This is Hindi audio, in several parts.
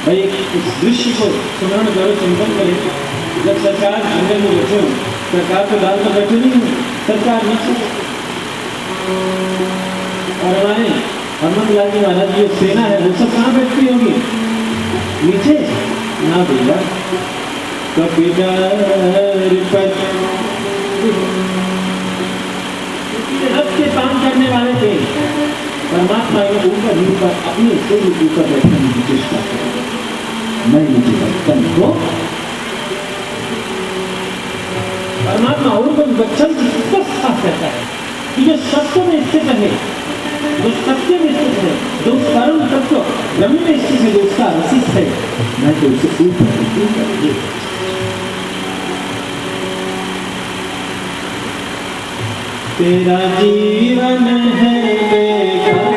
भाई इस दृश्य को स्मरण करो, चिंतन करें। जब सरकार जंगल में बैठे हो, सरकार तो दाल पर बैठे नहीं हो, सरकार न और हमारे हनुमान लाल जी महाराज की सेना है, वो सब कहाँ बैठती होगी? नीचे ना भैया। रथ के काम करने वाले थे, परमात्मा के ऊपर ही ऊपर अपने से ऊपर बैठने की चेष्टा करें। मैं नीचे बच्चन को परमात्मा और बच्चन की साफ कहता है कि जो सत्य में स्थित है, जो सत्य में स्थित है, जो परम तत्व ब्रह्म में स्थित है, जो उसका रसिक है, मैं तो उसे ऊपर तेरा जीवन है बेकार।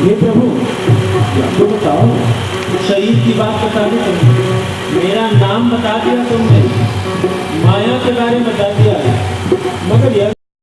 हे प्रभु, तो बताओ, शरीर की बात बता दी तुमने, मेरा नाम बता दिया तुमने, माया के बारे में बता दिया, मगर यह